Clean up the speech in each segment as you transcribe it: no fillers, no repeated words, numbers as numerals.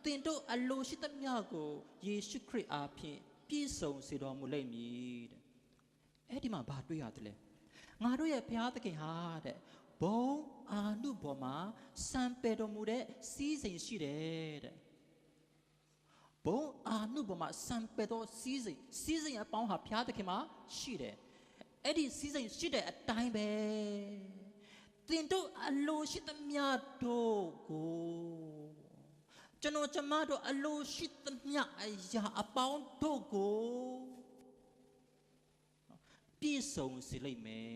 တင်တို့အလိုရှိသမျှကိုယေရှုခရစ်အားဖြင့်ပြည့်စုံစေတော်မူလိမ့်မည်တဲ့အဲ့ဒီမှာဘာတွေ့ရတယ်လဲငါတို့ရဲ့ဘုရားသခင်ဟာတဲ့ဘုံအာနုဘော်မှာစံပယ်တော်မူတဲ့စီးစိမ်ရှိတယ်တဲ့ဘုံအာနုဘော်မှာစံပယ်တော်စီးစိမ်အပေါင်းဟာဘုရားသခင်မှာရှိတယ်အဲ့ဒီစီးစိမ်ရှိတဲ့အတိုင်းပဲတင်တို့အလိုရှိသမျှတို့ကိုကျွန်တော်ကျမတို့အလိုရှိသမျှအရာအပေါင်းတို့ကိုပြည့်စုံစေလိမ့်မယ်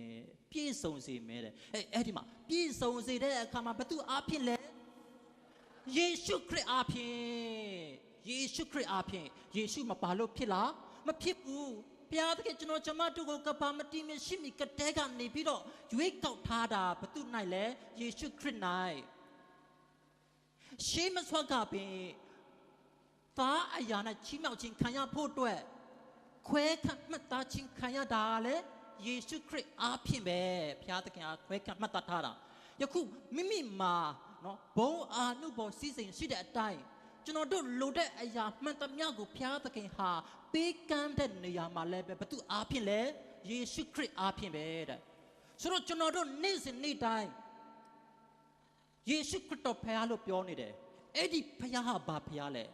ပြည့်စုံစေမယ်တဲ့အဲ့ဒီမှာပြည့်စုံစေတဲ့အခါမှာဘသူအားဖြင့်လဲယေရှုခရစ်အားဖြင့်ယေရှုခရစ်အားဖြင့်ယေရှုမပါလို့ဖြစ်လားမဖြစ်ဘူးဘုရားသခင်ကျွန်တော်ကျမတို့ကိုကဘာမတိမရှိမီကတဲကနေပြီးတော့ရွေးကောက်ထားတာဘသူ၌လဲယေရှုခရစ်၌ရှေးမဆွတ်ကပင်သားအရာနဲ့ချီးမြှောက်ခြင်းခံရဖို့အတွက်ခွဲခန့်မှတ်သားခြင်းခံရတာလေယေရှုခရစ်အားဖြင့်ပဲဘုရားသခင်အားခွဲခန့်မှတ်သားထားတာယခုမိမိမှာနော်ဘုံအာနုဘော်စည်းစိမ်ရှိတဲ့အတိုင်းကျွန်တော်တို့လိုတဲ့အရာမှန်သမျှကိုဘုရားသခင်ဟာပေးကမ်းတဲ့နေရာမှာလည်းပဲဘသူအားဖြင့်လဲယေရှုခရစ်အားဖြင့်ပဲတဲ့ဆိုတော့ကျွန်တော်တို့နေ့စဉ်နေ့တိုင်းယေရှုခရစ်တော်ဖခင်လို့ပြောနေတယ်အဲ့ဒီဖခင်ဟာဘာဖခင်လဲ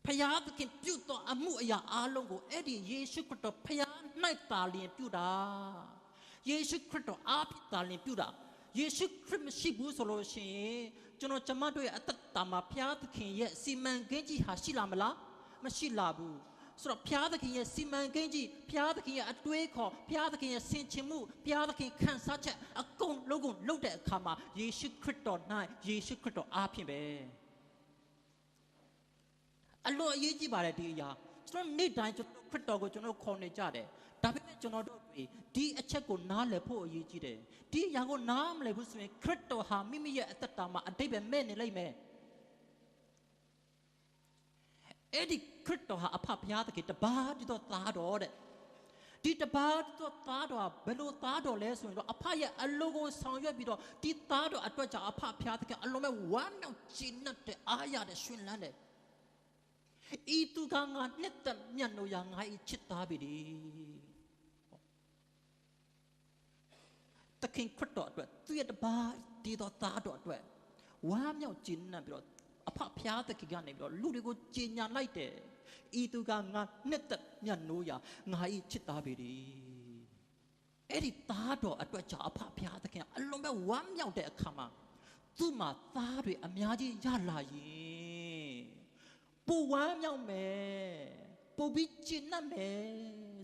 ဖခင်သခင်ပြုတော်အမှုအရာအားလုံးကိုအဲ့ဒီယေရှုခရစ်တော်ဖခင်၌တာလျင်ပြုတာယေရှုခရစ်တော်အားဖြင့်တာလျင်ပြုတာယေရှုခရစ်မရှိဘူးဆိုလို့ရှိရင်ကျွန်တော်ကျမတို့ရဲ့အသက်တာမှာဖခင်သခင်ရဲ့စီမံကိန်းကြီးဟာရှိလာမလားမရှိလာဘူးဆိုတော့ဘုရားသခင်ရဲ့စီမံကိန်းကြီးဘုရားသခင်ရဲ့အတွေးခေါ်ဘုရားသခင်ရဲ့ဆင်ခြင်မှုဘုရားသခင်ခံစားချက်အကုန်လုံးကိုလုပ်တဲ့အခါမှာယေရှုခရစ်တော်၌ယေရှုခရစ်တော်အားဖြင့်ပဲအလိုအရေးကြီးပါတယ်ဒီအရာကျွန်တော်နေ့တိုင်းကျွန်တော်ခရစ်တော်ကိုကျွန်တော်ခေါ်နေကြတယ်ဒါပေမဲ့ကျွန်တော်တို့ဒီအချက်ကိုနားလည်ဖို့အရေးကြီးတယ်ဒီအရာကိုနားမလည်ဘူးဆိုရင်ခရစ်တော်ဟာမိမိရဲ့အသက်တာမှာအတိတ်ပဲမဲ့နေလိမ့်မယ်အဲ့ဒီခရစ်တော်ဟာအဖဘုရားသခင်တပါးတည်းသောသားတော်တဲ့ဒီတပါးတည်းသောသားတော်ဟာဘယ်လိုသားတော်လဲဆိုရင်တော့အဖရဲ့အလိုကိုဆောင်ရွက်ပြီးတော့ဒီသားတော်အတွက်ကြောင့်အဖဘုရားသခင်အလုံးမဲ့ဝမ်းမြောက်ကျေနပ်တဲ့အားရတဲ့ရှင်လန်းတဲ့ဤသူကငါနှစ်သက်မြတ်လို့ရငါဤချစ်သားပြီဒီတခင်ခရစ်တော်အတွက်သူရဲ့တပါးတည်းသောသားတော်အတွက်ဝမ်းမြောက်ကျေနပ်ပြီးတော့အဖဖျားသခင်ကနေပြီးတော့လူတွေကိုကြေညာလိုက်တယ်ဤသူကငါနှစ်သက်မြတ်နိုးရာငါဤချစ်သားပေသည်အဲ့ဒီသားတော်အတွက်ကြောင့်အဖဖျားသခင်အလုံးမဲ့ဝမ်းမြောက်တဲ့အခါမှာသူ့မှာသားတွေအများကြီးရလာရင်ပူဝမ်းမြောက်မယ်ပူပြီးကြေနပ်မယ်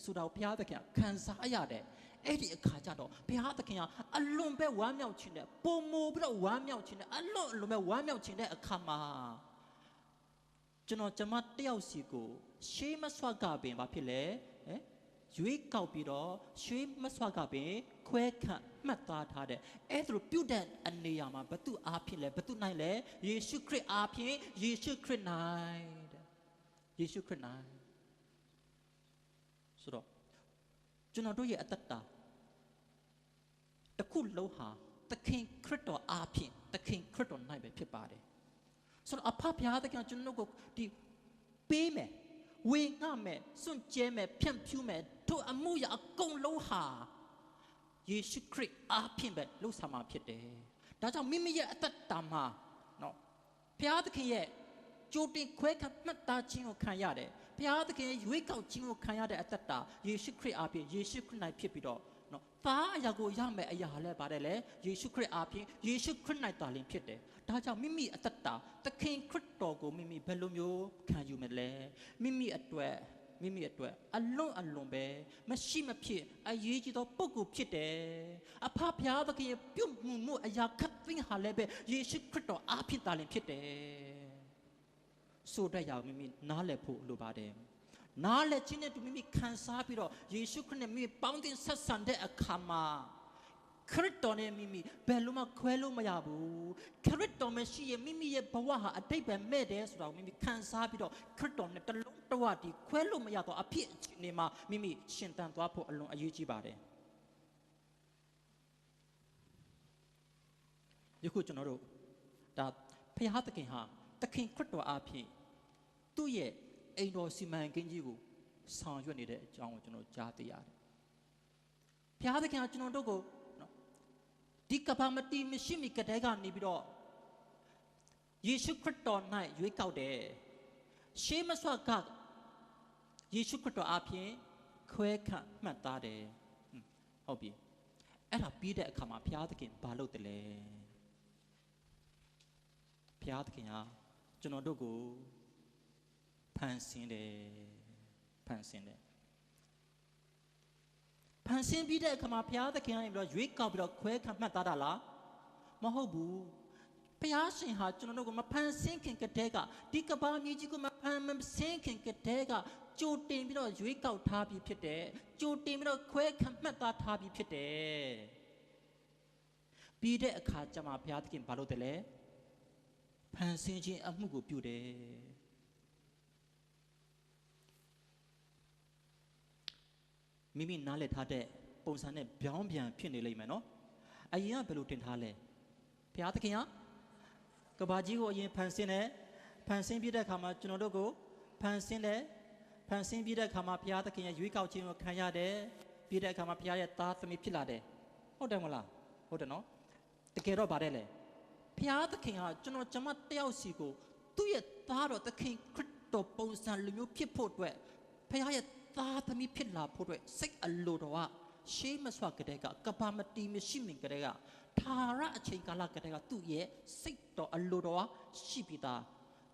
ဆိုတော့ဘုရားသခင်ခံစားရတယ်အဲ့ဒီအခါကျတော့ဘုရားသခင်ကအလွန်ပဲဝမ်းမြောက်ခြင်းနဲ့ပုံမိုးပြီးတော့ဝမ်းမြောက်ခြင်းနဲ့အလွန်ပဲဝမ်းမြောက်ခြင်းတဲ့အခါမှာကျွန်တော်ကျမတယောက်စီကိုရှေးမဆွကပင်ဘာဖြစ်လဲရွေးကောက်ပြီးတော့ရှေးမဆွကပင်ခွဲခန့်မှတ်သားထားတဲ့အဲ့ဒါလိုပြုတဲ့အနေရာမှာဘသူအားဖြင့်လဲဘသူနိုင်လဲယေရှုခရစ်အားဖြင့်ယေရှုခရစ်နိုင်တဲ့ယေရှုခရစ်နိုင်ဆိုတော့ကျွန်တော်တို့ရဲ့အသက်တာတခုလုံးဟာသခင်ခရစ်တော်အားဖြင့်သခင်ခရစ်တော်၌ပဲဖြစ်ပါတယ်ဆိုတော့အဖဘုရားသခင်ကျွန်တော်ကိုဒီပေးမယ်ဝေငှမယ်စွန့်ကြဲမယ်ဖြန့်ဖြူးမယ်တို့အမှုရအကုန်လုံးဟာယေရှုခရစ်အားဖြင့်ပဲလှုပ်ဆောင်မှာဖြစ်တယ်ဒါကြောင့်မိမိရဲ့အသက်တာမှာနော်ဘုရားသခင်ရဲ့ကြိုတင်ခွဲခန့်မှတ်သားခြင်းကိုခံရတယ်ဘုရားသခင်ရဲ့ရွေးကောက်ခြင်းကိုခံရတဲ့အသက်တာယေရှုခရစ်အားဖြင့်ယေရှုခရစ်၌ဖြစ်ပြီးတော့နော်သားအရာကိုရမယ်အရာလည်းပါတယ်လေယေရှုခရစ်အားဖြင့်ယေရှုခရစ်၌တာလင်ဖြစ်တယ်ဒါကြောင့်မိမိအသက်တာသခင်ခရစ်တော်ကိုမိမိဘယ်လိုမျိုးခံယူမလဲမိမိအတွက်အလွန်ပဲမရှိမဖြစ်အရေးကြီးသောပုဂ္ဂိုလ်ဖြစ်တယ်အဖဘုရားသခင်ရဲ့ပြုမှုအရာခတ်သိမ်းဟာလည်းပဲယေရှုခရစ်တော်အားဖြင့်တာလင်ဖြစ်တယ်ဆိုတဲ့ရာမိမိနားလည်ဖို့လိုပါတယ်နားလည်ခြင်းနဲ့မိမိခံစားပြီးတော့ယေရှုခရစ်နဲ့မိမိပေါင်းတင်ဆက်ဆံတဲ့အခါမှာခရစ်တော်နဲ့မိမိဘယ်လိုမှခွဲလို့မရဘူးခရစ်တော်မရှိရင်မိမိရဲ့ဘဝဟာအတိတ်ပဲမဲ့တယ်ဆိုတော့မိမိခံစားပြီးတော့ခရစ်တော်နဲ့တလုံးတဝတည်းခွဲလို့မရတော့အဖြစ်အခြေအနေမှာမိမိရှင်သန်သွားဖို့အလွန်အရေးကြီးပါတယ်ယခုကျွန်တော်တို့ဒါ ဖျားသခင်ဟာသခင်ခရစ်တော်အားဖြင့်သူ့ရဲ့အိမ်တော်စီမံကိန်းကြီးကိုဆောင်ရွက်နေတဲ့အကြောင်းကိုကျွန်တော်ကြားသိရတယ်ဖျားသခင်ကကျွန်တော်တို့ကိုဒီကဘာမတီမရှိမီကတဲ့ကနေပြီးတော့ယေရှုခရစ်တော်၌ရွေးကောက်တယ်ရှေးမဆွကယေရှုခရစ်တော်အားဖြင့်ခွဲခန့်မှတ်သားတယ်ဟုတ်ပြီအဲ့ဒါပြီးတဲ့အခါမှာဘုရားသခင်ဘာလုပ်တယ်လဲဘုရားသခင်ဟာကျွန်တော်တို့ကိုဖန်ဆင်းတယ်ဖန်ဆင်းပြီးတဲ့အခါမှာဘုရားသခင်ကနေပြီးတော့ရွေးကောက်ပြီးတော့ခွဲခန့်မှတ်သားတာလားမဟုတ်ဘူးဘုရားရှင်ဟာကျွန်တော်တို့ကိုမဖန်ဆင်းခင်ကတည်းကဒီကမ္ဘာမြေကြီးကိုမဖန်ဆင်းခင်ကတည်းကကြိုတင်ပြီးတော့ရွေးကောက်ထားပြီးဖြစ်တယ်ကြိုတင်ပြီးတော့ခွဲခန့်မှတ်သားထားပြီးဖြစ်တယ်ပြီးတဲ့အခါကျမှဘုရားသခင်ဘာလုပ်တယ်လဲဖန်ဆင်းခြင်းအမှုကိုပြုတယ်မိမိနားလည်ထားတဲ့ပုံစံနဲ့ပြောင်းပြန်ဖြစ်နေလိမ့်မယ်နော်အရင်ကဘယ်လိုတင်ထားလဲဘုရားသခင်ကဘာကြီးကိုအရင်ဖန်ဆင်းတယ်ဖန်ဆင်းပြီးတဲ့အခါမှာကျွန်တော်တို့ကိုဖန်ဆင်းပြီးတဲ့အခါမှာဘုရားသခင်ရဲ့ရွေးကောက်ခြင်းကိုခံရတယ်ပြီးတဲ့အခါမှာဘုရားရဲ့သားသမီးဖြစ်လာတယ်ဟုတ်တယ်မလားဟုတ်တယ်နော်တကယ်တော့ဗါတယ်လေဘုရားသခင်ဟာကျွန်တော်ကျမတယောက်စီကိုသူ့ရဲ့သားတော်သခင်ခရစ်တော်ပုံစံလူမျိုးဖြစ်ဖို့အတွက်ဘုရားရဲ့သားသမီးဖြစ်လာဖို့အတွက်စိတ်အလိုတော်ကရှေးမဆွကတဲ့ကဘာမတီမရှိမင်ကတဲ့ကထာရအချိန်ကာလကတဲ့ကသူ့ရဲ့စိတ်တော်အလိုတော်ရှိပြီးသား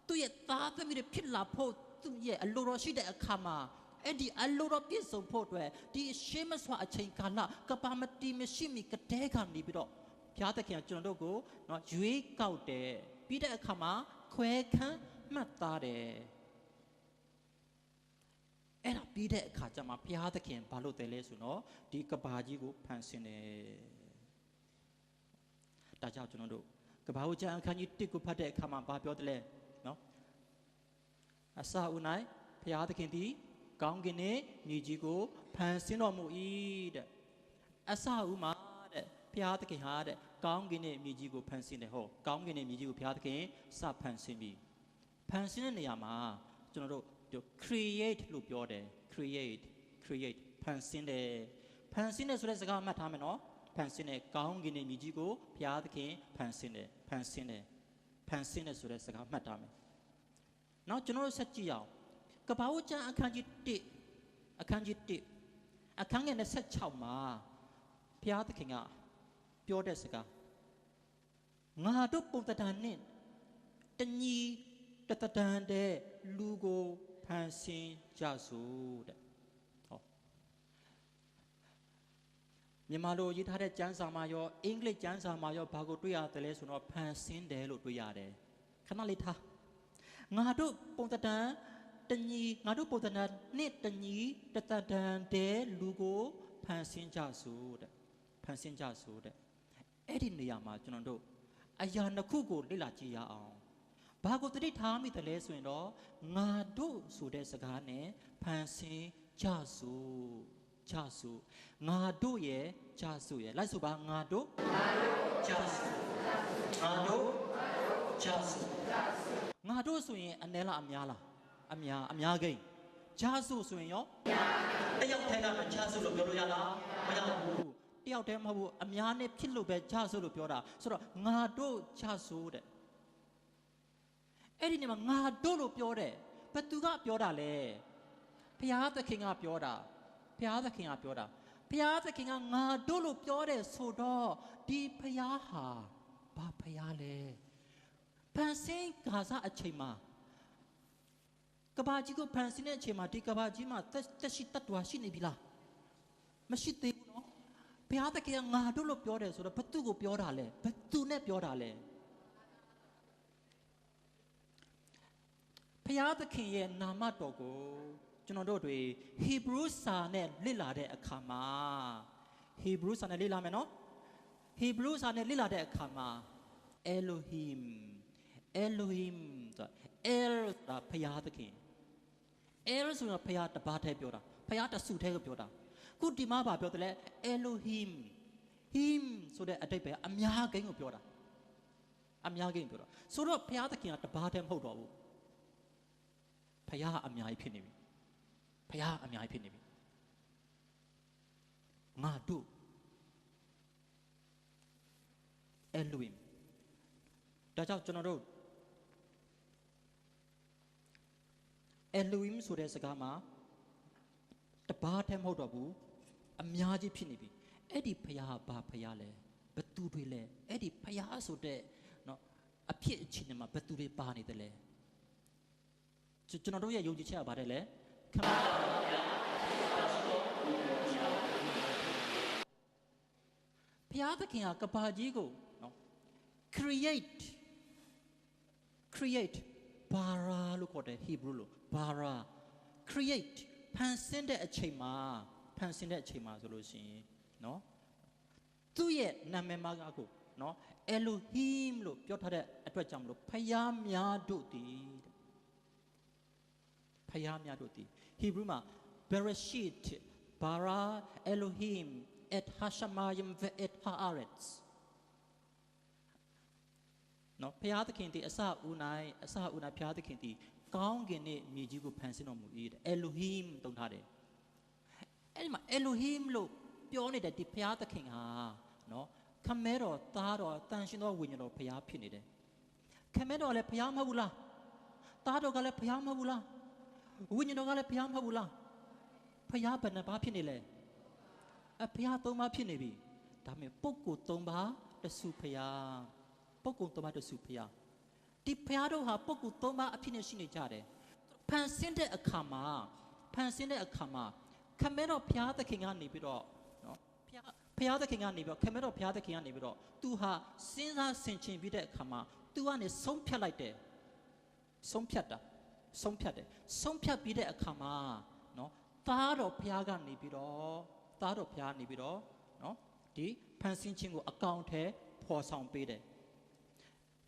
သူ့ရဲ့သားသမီးတွေဖြစ်လာဖို့သူ့ရဲ့အလိုတော်ရှိတဲ့အခါမှာအဲ့ဒီအလိုတော်ပြည့်စုံဖို့အတွက်ဒီရှေးမဆွအချိန်ကာလကဘာမတီမရှိမင်ကတဲ့ကနေပြီးတော့ဘုရားသခင်ကကျွန်တော်တို့ကိုနော်ရွေးကောက်တယ်ပြီးတဲ့အခါမှာခွဲခန့်မှတ်သားတယ်အဲ့ဒါပြီးတဲ့အခါကျမှဘုရားသခင်ဘာလို့တယ်လဲဆိုတော့ဒီကဘာကြီးကိုဖန်ဆင်းတယ်ဒါကြောင့်ကျွန်တော်တို့ကဘာဦးကျမ်းအခန်းကြီး1ကိုဖတ်တဲ့အခါမှာဘာပြောတယ်လဲနော်အစဦး၌ဘုရားသခင်သည်ကောင်းကင်နှင့်မြေကြီးကိုဖန်ဆင်းတော်မူ၏တဲ့အစဦးမှာတဲ့ဘုရားသခင်ဟာတဲ့ကောင်းကင်နှင့်မြေကြီးကိုဖန်ဆင်းတယ်ဟောကောင်းကင်နှင့်မြေကြီးကိုဘုရားသခင်စဖန်ဆင်းပြီးဖန်ဆင်းတဲ့နေရာမှာကျွန်တော်တို့create လို့ပြောတယ် create ဖန်ဆင်းတယ်ဆိုတဲ့စကားမှတ်ထားမယ်နော်ဖန်ဆင်းတယ်ကောင်းကင်နဲ့မြေကြီးကိုဘုရားသခင်ဖန်ဆင်းတယ်ဆိုတဲ့စကားမှတ်ထားမယ်နောက်ကျွန်တော်တို့ဆက်ကြည့်အောင်ကပ္ပဦးကျမ်းအခန်းကြီး1အခန်းငယ်26မှာဘုရားသခင်ကပြောတဲ့စကားငါတို့ပုံသဏ္ဍာန်နဲ့တညီတသဏ္ဍာန်တဲ့လူကိုဖန်ဆင်းကြစို့တဲ့ဟောမြန်မာလိုရေးထားတဲ့ကျမ်းစာမှာရောအင်္ဂလိပ်ကျမ်းစာမှာရောဘာကိုတွေ့ရတယ်လဲဆိုတော့ဖန်ဆင်းတယ်လို့တွေ့ရတယ်ခဏလေးထားငါတို့ပုံသဏ္ဍာန်နဲ့တညီတသဏ္ဍာန်တဲ့လူကိုဖန်ဆင်းကြစို့တဲ့အဲ့ဒီနေရာမှာကျွန်တော်တို့အရာနှစ်ခုကိုလေ့လာကြည့်ရအောင်ဘာကိုတတိထားမိတယ်လဲဆိုရင်တော့ငါတို့ဆိုတဲ့စကားနဲ့ဖန်ဆင်းကြစို့ငါတို့ရဲ့ကြစို့ရဲ့လိုက်ဆိုပါငါတို့ကြစို့ငါတို့ကြစို့ငါတို့ဆိုရင်အနည်းလားအများလားအများကိန်းကြစို့ဆိုရင်ရောတယောက်တည်းကမကြစို့လို့ပြောလို့ရလားမရဘူးတယောက်တည်းမဟုတ်ဘူးအများနဲ့ဖြစ်လို့ပဲကြစို့လို့ပြောတာဆိုတော့ငါတို့ကြစို့တဲ့အဲ့ဒီနေမှာငါတို့လို့ပြောတယ်ဘယ်သူကပြောတာလဲဘုရားသခင်ကပြောတာဘုရားသခင်ကငါတို့လို့ပြောတယ်ဆိုတော့ဒီဘုရားဟာဘာဘုရားလဲဖန်ဆင်းကာစအချိန်မှာကဘာကြီးကိုဖန်ဆင်းတဲ့အချိန်မှာဒီကဘာကြီးမှာတက်ရှိတတ်တော်ရှိနေပြီလားမရှိသေးဘူးနော်ဘုရားသခင်ကငါတို့လို့ပြောတယ်ဆိုတော့ဘယ်သူကိုပြောတာလဲဘယ်သူနဲ့ပြောတာလဲဘုရားသခင်ရဲ့နာမတော်ကိုကျွန်တော်တို့တွေဟေဘရုစာနဲ့လေ့လာတဲ့အခါမှာဟေဘရုစာနဲ့လေ့လာမယ်နော်ဟေဘရုစာနဲ့လေ့လာတဲ့အခါမှာ Elohim ဆိုတာဘုရားသခင် El ဆိုတာဘုရားတစ်ပါးတည်းပြောတာဘုရားတစ်စုတည်းကိုပြောတာခုဒီမှာဘာပြောတယ်လဲ Elohim him ဆိုတဲ့အတိတ်ပဲအများကိန်းကိုပြောတာ အများကြီးပြောတော့ဆိုတော့ဘုရားသခင်ကတပါးတည်းမဟုတ်တော့ဘူးဘုရားအများကြီးဖြစ်နေပြီဘုရားအများကြီးဖြစ်နေပြီငါတို့အဲလူဝင်ဒါကြောင့်ကျွန်တော်တို့အဲလူဝင်ဆိုတဲ့စကားမှာတပါးတည်းမဟုတ်တော့ဘူးအများကြီးဖြစ်နေပြီအဲ့ဒီဘုရားဘာဘုရားလဲဘသူတွေလဲအဲ့ဒီဘုရားဆိုတဲ့နော်အဖြစ်အချင်းမှာဘသူတွေပါနေတယ်လဲကျွန်တော်တို့ရဲ့ယုံကြည်ချက်ကပါတယ်လေခမဘုရားသခင်ကကဘာကြီးကိုနော် create bara လို့ခေါ်တယ် Hebrew လို့ bara create ဖန်ဆင်းတဲ့အချိန်မှာဆိုလို့ရှိရင်နော်သူ့ရဲ့နာမည်မှာကိုနော် Elohim လို့ပြောထားတဲ့အတွက်ကြောင့်မလို့ဖယားများတို့တည်ဖယားများတို့တည် Hebrew မှာ Bereshit bara Elohim et hashamayim ve et haaretz နော်ဖယားသခင်တည်အစဦးနိုင်ဖယားသခင်တည်ကောင်းကင်နဲ့မြေကြီးကိုဖန်ဆင်းတော်မူ၏တဲ့ Elohim တုံးထားတယ်အဲ့ဒီမှာ Elohim လို့ပြောနေတဲ့ဒီဘုရားသခင်ဟာနော်ခမဲတော်သားတော်တန်ရှင်တော်ဝိညာဉ်တော်ဘုရားဖြစ်နေတယ်ခမဲတော်လည်းဘုရားမဟုတ်ဘူးလားသားတော်ကလည်းဘုရားမဟုတ်ဘူးလားဝိညာဉ်တော်ကလည်းဘုရားမဟုတ်ဘူးလားဘုရားဘယ်နှပါးဖြစ်နေလဲဘုရား၃ပါးဖြစ်နေပြီဒါပေမဲ့ပုဂ္ဂိုလ်၃ပါးတဆူဘုရားပုဂ္ဂိုလ်၃ပါးတဆူဘုရားဒီဘုရားတို့ဟာပုဂ္ဂိုလ်၃ပါးအဖြစ်နဲ့ရှိနေကြတယ်ဖန်ဆင်းတဲ့အခါမှာခမဲတော်ဘုရားသခင်ကနေပြီးတော့နော်ဘုရားသခင်ကနေပြီးတော့ခမဲတော်ဘုရားသခင်ကနေပြီးတော့သူဟာစဉ်းစားဆင်ခြင်ပြီးတဲ့အခါမှာသူကနေဆုံးဖြတ်လိုက်တယ်ဆုံးဖြတ်ပြီးတဲ့အခါမှာနော်သားတော်ဘုရားကနေပြီးတော့နော်ဒီဖန်ဆင်းခြင်းကိုအကောင့်ထဲပေါ်ဆောင်ပေးတယ်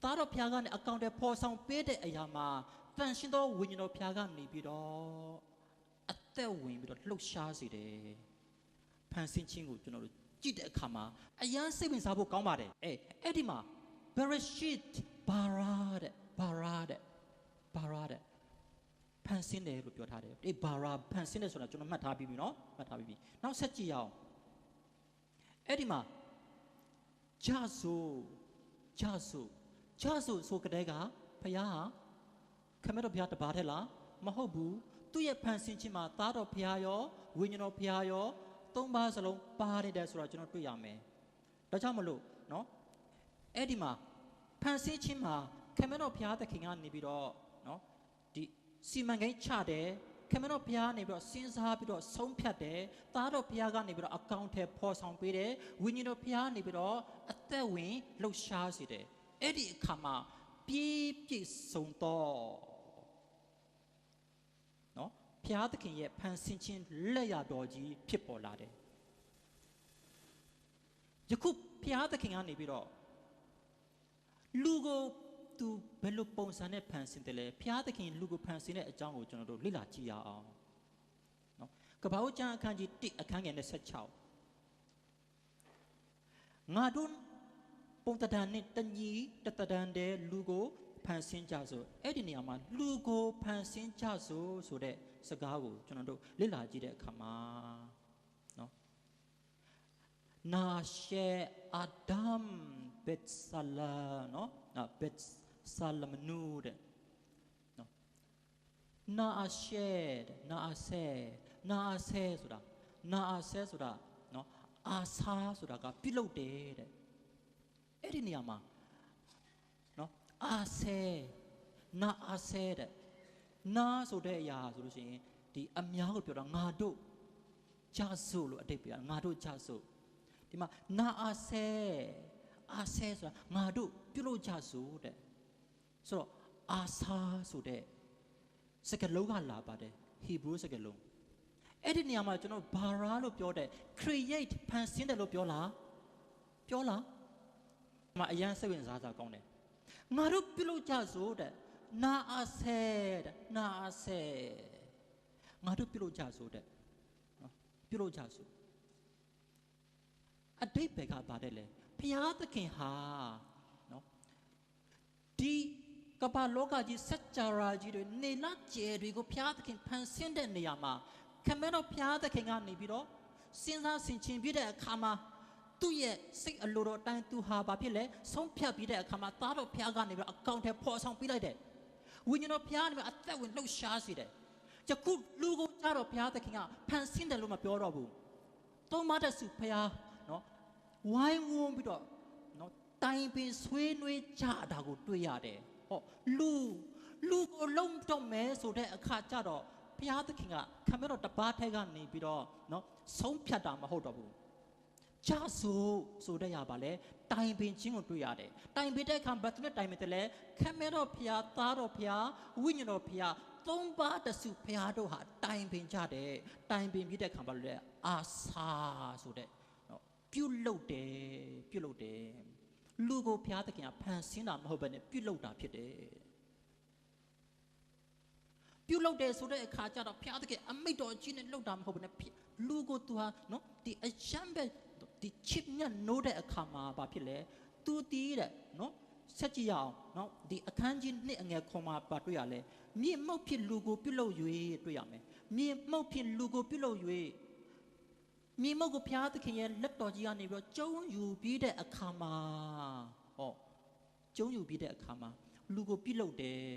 သားတော်ဘုရားကနေအကောင့်ထဲပေါ်ဆောင်ပေးတဲ့အရာမှာတန်ရှင်သောဝိညာဉ်တော်ဘုရားကနေပြီးတော့အသက်ဝင်ပြီးတော့လှုပ်ရှားစေတယ်ဖန်ဆင်းခြင်းကိုကျွန်တော်တို့ကြည့်တဲ့အခါမှာအယမ်းစိတ်ဝင်စားဖို့ကောင်းပါတယ်အဲ့ဒီမှာ Bereshit bara တဲ့ဖန်ဆင်းတယ်လို့ပြောထားတယ်ဒီ bara ဖန်ဆင်းတယ်ဆိုတာကျွန်တော်မှတ်ထားပြီးပြီနော်နောက်ဆက်ကြည့်ရအောင်အဲ့ဒီမှာဂျာဆိုကြတဲ့ကဘုရားဟာခမဲတော်ဘုရားတပါးထဲလားမဟုတ်ဘူးသူ့ရဲ့ဖန်ဆင်းခြင်းမှာသားတော်ဘုရားရောဝိညာဉ်တော်ဘုရားရော၃ပါးစလုံးပါနေတယ်ဆိုတာကျွန်တော်တွေ့ရမယ်ဒါကြောင့်မလို့နော်အဲ့ဒီမှာဖန်ဆင်းခြင်းမှာခမဲတော်ဘုရားသခင်ကနေပြီးတော့နော်ဒီစီမံကိန်းချတယ်ခမဲတော်ဘုရားနေပြီးတော့စဉ်းစားပြီးတော့ဆုံးဖြတ်တယ်သားတော်ဘုရားကနေပြီးတော့အကောင့်ထဲပေါ်ဆောင်ပေးတယ်ဝိညာဉ်တော်ဘုရားနေပြီးတော့အသက်ဝင်လှုပ်ရှားစေတယ်အဲ့ဒီအခါမှာပြည့်စုံတော့နော်ဘုရားသခင်ရဲ့ဖန်ဆင်းခြင်းလက်ရတော်ကြီးဖြစ်ပေါ်လာတယ်ယခုဘုရားသခင်ကနေပြီးတော့လူကိုသူဘယ်လိုပုံစံနဲ့ဖန်ဆင်းတယ်လဲဘုရားသခင်လူကိုဖန်ဆင်းတဲ့အကြောင်းကိုကျွန်တော်တို့လေ့လာကြည့်ရအောင်နော်ကပ္ပဦးကျမ်းအခန်းကြီး1အခန်းငယ်26ငါတို့ပုံတံတန်နဲ့တညီတတန်တဲ့လူကိုဖန်ဆင်းကြဆိုအဲ့ဒီနေရာမှာလူကိုဖန်ဆင်းကြဆိုတဲ့စကားကိုကျွန်တော်တို့လေ့လာကြည့်တဲ့အခါမှာနော်နာရှေအာဒမ်ဘက်ဆလာနော်ဘက်ဆလာမနူတဲ့နော်နာရှေဆိုတာနော်အာဆာဆိုတာကပြုလုပ်တယ်တဲ့အဲ့ဒီနေရာမှာနော်အာဆဲတဲ့နာဆိုတဲ့အရာဆိုလို့ရှိရင်ဒီအများကိုပြောတာငါတို့ကြဆိုလို့အတိတ်ပြငါတို့ကြဆိုဒီမှာနာအာဆဲဆိုတာငါတို့ပြုလုပ်ကြဆိုတဲ့ဆိုတော့အာဆာဆိုတဲ့စကားလုံးကလာပါတယ်ဟီဘရူးစကားလုံးအဲ့ဒီနေရာမှာကျွန်တော်ဘာရာလို့ပြောတယ် create ဖန်ဆင်းတယ်လို့ပြောလားမအရန်စိတ်ဝင်စားကောင်းတယ်ငါတို့ပြုလုပ်ကြဆိုတဲ့နာအာဆဲငါတို့ပြုလုပ်ကြဆိုတဲ့နော်ပြုလုပ်ကြဆိုအတိတ်ဘယ်ကပါတယ်လဲဘုရားသခင်ဟာနော် ဒီကဘာလောကကြီးစัจ java ကြီးတွေနေလကျဲတွေကိုဘုရားသခင်ဖန်ဆင်းတဲ့နေရာမှာခမည်းတော်ဘုရားသခင်ကနေပြီးတော့စဉ်းစားဆင်ခြင်ပြတဲ့အခါမှာသူ့ရဲ့စိတ်အလိုတော်တိုင်းသူဟာဘာဖြစ်လဲဆုံးဖြတ်ပြီးတဲ့အခါမှာသားတော်ဘုရားကနေပြီးတော့အကောင့်ထဲပေါ်ဆောင်ပြလိုက်တယ်ဝိညာဉ်တော်ဘုရားကနေပြီးအသက်ဝင်လှုပ်ရှားစေတယ်ယခုလူကိုကြတော့ဘုရားသခင်ကဖန်ဆင်းတယ်လို့မပြောတော့ဘူးသုံးမတဲ့စုဘုရားနော်ဝိုင်းဝန်းပြီးတော့နော်တိုင်ပင်ဆွေးနွေးကြတာကိုတွေ့ရတယ်ဟောလူကိုလုံးတော့မယ်ဆိုတဲ့အခါကျတော့ဘုရားသခင်ကခမည်းတော်တပါးထဲကနေပြီးတော့နော်ဆုံးဖြတ်တာမဟုတ်တော့ဘူးကြဆိုတဲ့ရပါလေတိုင်ပင်ခြင်းကိုတွေ့ရတယ်တိုင်ပင်တဲ့အခါဘယ်သူနဲ့တိုင်ပင်တယ်လဲခမည်းတော်ဘုရားသားတော်ဘုရားဝိညာဉ်တော်ဘုရားသုံးပါးတစုဘုရားတို့ဟာတိုင်ပင်ကြတယ်တိုင်ပင်ပြီးတဲ့အခါဘာလို့လဲအာစာဆိုတဲ့နော်ပြုလုပ်တယ်လူကိုဘုရားသခင်ကဖန်ဆင်းတာမဟုတ်ဘဲနဲ့ပြုလုပ်တာဖြစ်တယ်ပြုလုပ်တယ်ဆိုတဲ့အခါကျတော့ဘုရားသခင်အမိန့်တော်ကြီးနဲ့လုပ်တာမဟုတ်ဘဲနဲ့လူကိုသူဟာနော်ဒီအရှမ်းပဲဒီချစ်မြတ်နိုးတဲ့အခါမှာဘာဖြစ်လဲသူတည်တဲ့နော်ဆက်ကြည့်ရအောင်နော်ဒီအခန်းကြီးနှစ်အငယ်ခွန်မှာပါတွေ့ရလဲမြေမှုတ်ဖြစ်လူကိုပြုလုပ်၍တွေ့ရမယ်မြေမှုတ်ဖြစ်လူကိုပြုလုပ်၍မြေမှုတ်ကိုဘုရားသခင်ရဲ့လက်တော်ကြီးကနေပြီးတော့ကျုံယူပြီးတဲ့အခါမှာဟောကျုံယူပြီးတဲ့အခါမှာလူကိုပြုလုပ်တယ်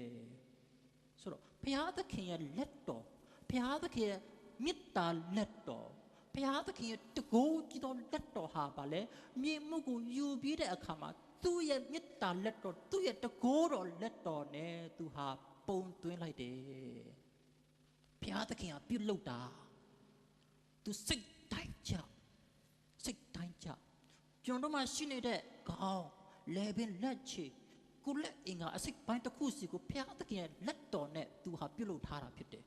ဆိုတော့ဘုရားသခင်ရဲ့လက်တော်ဘုရားသခင်ရဲ့မေတ္တာလက်တော်ဘုရားသခင်ရဲ့တကိုးကြီးတော်လက်တော်ဟာပါလေမြေမှုကိုယူပြီးတဲ့အခါမှာသူ့ရဲ့မေတ္တာလက်တော်သူ့ရဲ့တကိုးတော်လက်တော်နဲ့သူဟာပုံသွင်းလိုက်တယ်ဘုရားသခင်ကပြုလုပ်တာသူစိတ်တိုင်းကြကျွန်တော်မှရှိနေတဲ့ခေါင်းလေပင်လက်ချေကိုလက်အင်္ဂါအစိတ်ပိုင်းတစ်ခုစီကိုဘုရားသခင်ရဲ့လက်တော်နဲ့သူဟာပြုလုပ်ထားတာဖြစ်တယ်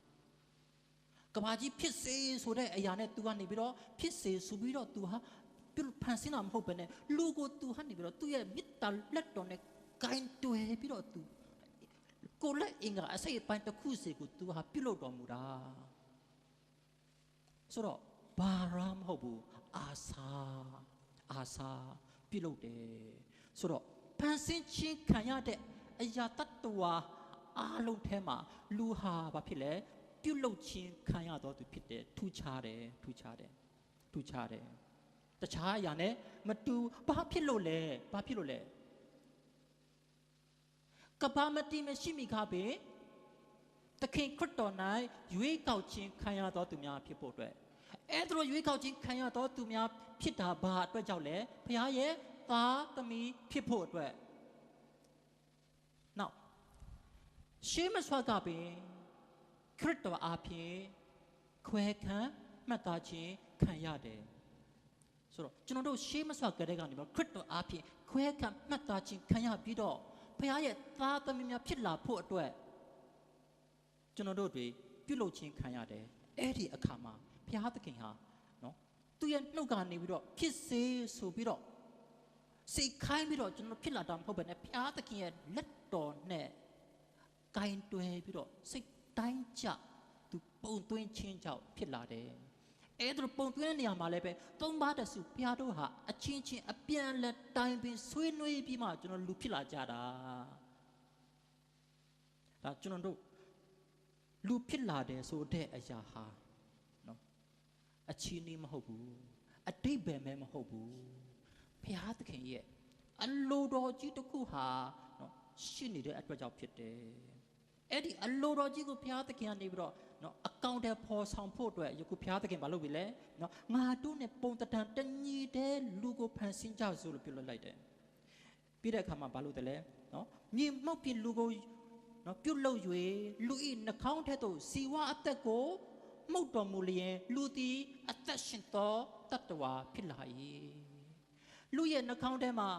ကဘာကြီးဖြစ်စေဆိုတဲ့အရာနဲ့သူကနေပြီးတော့ဖြစ်စေဆိုပြီးတော့သူဟာပြုဖန်ဆင်းတာမဟုတ်ဘဲနဲ့လူကိုသူဟာနေပြီးတော့သူ့ရဲ့မေတ္တာလက်တော်နဲ့ဂိုင်းတွယ်ပြီးတော့သူကိုလက်အင်္ဂါအစိတ်ပိုင်းတစ်ခုစီကိုသူဟာပြုလုပ်တော်မူတာဆိုတော့ဘာရမဟုတ်ဘူးအာစာပြုလုပ်တယ်ဆိုတော့ဖန်ဆင်းခြင်းခံရတဲ့အရာတတ္တဝါအားလုံးထဲမှာလူဟာဘာဖြစ်လဲပြုလုပ်ခြင်းခံရတော့သူဖြစ်တယ်ထူးခြားတယ်တခြားအရာနဲ့မတူဘာဖြစ်လို့လဲကဘာမတိမရှိမိခါပဲသခင်ခရစ်တော်၌ရွေးကောက်ခြင်းခံရတော့သူများဖြစ်ဖို့အတွက်အဲ့ဒါရွေးကောက်ခြင်းခံရတော့သူများဖြစ်တာဘာအတွက်ကြောင့်လဲဘုရားရဲ့သားသမီးဖြစ်ဖို့အတွက်နောက်ရှေးမဆွာကပင်ခရစ်တော်အားဖြင့်ခွဲခံမှတ်သားခြင်းခံရတယ်ဆိုတော့ကျွန်တော်တို့ရှေးမဆွာကတဲ့ကနေတော့ခရစ်တော်အားဖြင့်ခွဲခံမှတ်သားခြင်းခံရပြီးတော့ဘုရားရဲ့သားသမီးများဖြစ်လာဖို့အတွက်ကျွန်တော်တို့တွေပြုလုပ်ခြင်းခံရတယ်အဲ့ဒီအခါမှာဘုရားသခင်ဟာနော်သူရဲ့နှုတ်ကနေပြီးတော့ဖြစ်စေဆိုပြီးတော့စိတ်ခိုင်းပြီးတော့ကျွန်တော်ဖြစ်လာတာမဟုတ်ဘဲနဲ့ဘုရားသခင်ရဲ့လက်တော်နဲ့ဂိုင်းတွဲပြီးတော့စိတ်တိုင်းကြသူပုံသွင်းခြင်းကြောင့်ဖြစ်လာတယ်အဲ့ဒါပုံသွင်းတဲ့နေရာမှာလည်းပဲသုံးပါးတစုဘုရားတို့ဟာအချင်းချင်းအပြန်လက်တိုင်ပင်ဆွေးနွေးပြီးမှကျွန်တော်လူဖြစ်လာကြတာဒါကျွန်တော်တို့လူဖြစ်လာတယ်ဆိုတဲ့အရာဟာနော်အချင်းနေမဟုတ်ဘူးအတိတ်ပဲမဟုတ်ဘူးဘုရားသခင်ရဲ့အလိုတော်ကြီးတစ်ခုဟာနော်ရှိနေတဲ့အတွက်ကြောင့်ဖြစ်တယ်အဲ့ဒီအလိုတော်ကြီးကိုဘုရားသခင်ကနေပြီးတော့နော်အကောင့်ထဲပေါ်ဆောင်ဖို့အတွက်ယခုဘုရားသခင်မလုပ်ပြီလေနော်ငါတို့နဲ့ပုံတံတညီတဲ့လူကိုဖန်ဆင်းကြဆိုလို့ပြုလုပ်လိုက်တယ်ပြီးတဲ့အခါမှာဘာလို့တလဲနော်မြေမှုတ်ပြလူကိုနော်ပြုလုပ်၍လူဤနှာခေါင်းထဲသို့စီဝါအသက်ကိုမှုတ်တော်မူလျင်လူသည်အသက်ရှင်သောတတ္တဝါဖြစ်လာ၏လူရဲ့နှာခေါင်းထဲမှာ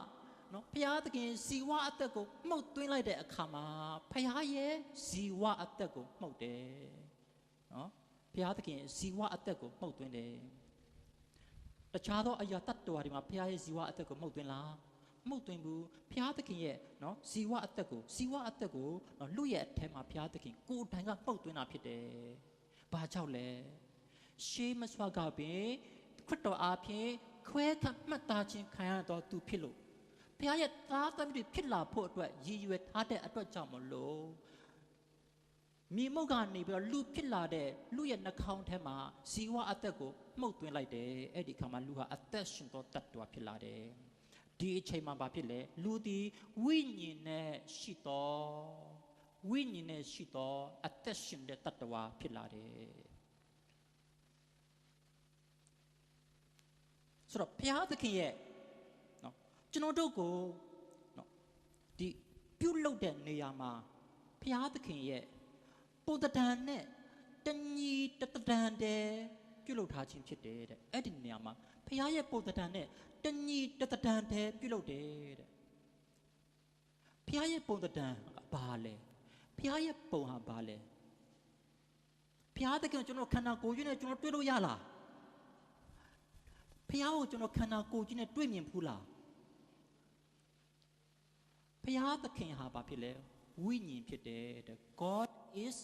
နော်ဘုရားသခင်ဇီဝအသက်ကိုမှုတ်သွင်းလိုက်တဲ့အခါမှာဘုရားရဲ့ဇီဝအသက်ကိုမှုတ်တယ်နော်ဘုရားသခင်ဇီဝအသက်ကိုမှုတ်သွင်းတယ်တခြားသောအရာတတ္တဝါတွေမှာဘုရားရဲ့ဇီဝအသက်ကိုမှုတ်သွင်းလားမှုတ်သွင်းဘူးဘုရားသခင်ရဲ့နော်ဇီဝအသက်ကိုနော်လူရဲ့အထဲမှာဘုရားသခင်ကိုယ်တိုင်ကမှုတ်သွင်းတာဖြစ်တယ်ဘာကြောင့်လဲရှေးမဆွာကပင်ခရစ်တော်အားဖြင့်ခွဲခတ်မှတ်သားခြင်းခံရတော့သူဖြစ်လို့ဘ ဖခင်ရဲ့သားသမီးတွေဖြစ်လာဖို့အတွက်ရည်ရွယ်ထားတဲ့အတွက်ကြောင့်မလို့မြေမုတ်ကနေပြီးတော့လူဖြစ်လာတဲ့လူရဲ့နှာခေါင်းထဲမှာဇီဝအသက်ကိုမှုတ်သွင်းလိုက်တယ်အဲ့ဒီခါမှာလူဟာအသက်ရှင်သောတ attva ဖြစ်လာတယ်ဒီအချိန်မှာဘာဖြစ်လဲလူသည်ဝိညာဉ်နဲ့ရှိသောအသက်ရှင်တဲ့တ attva ဖြစ်လာတယ်ဆိုတော့ဘုရားသခင်ရဲ့နော်ကျွန်တော်တို့ကိုနော်ဒီပြုလုပ်တဲ့နေရာမှာဘုရားသခင်ရဲ့ပုံသဏ္ဍာန်နဲ့တညီတသဏ္ဍာန်တည်းပြုလုပ်ထားခြင်းဖြစ်တယ်တဲ့အဲ့ဒီနေရာမှာဘုရားရဲ့ပုံသဏ္ဍာန်နဲ့တညီတသဏ္ဍာန်တည်းပြုလုပ်တယ်တဲ့ဘုရားရဲ့ပုံသဏ္ဍာန်ဘာလဲဘုရားရဲ့ပုံဟာဘာလဲဘုရားသခင်ကျွန်တော်ခန္ဓာကိုယ်ကြီးနဲ့ကျွန်တော်တွေ့လို့ရလားဘုရားကိုကျွန်တော်ခန္ဓာကိုယ်ကြီးနဲ့တွေ့မြင်ဘူးလားဘုရားသခင်ဟာဘာဖြစ်လဲဝိညာဉ်ဖြစ်တယ်တဲ့ God is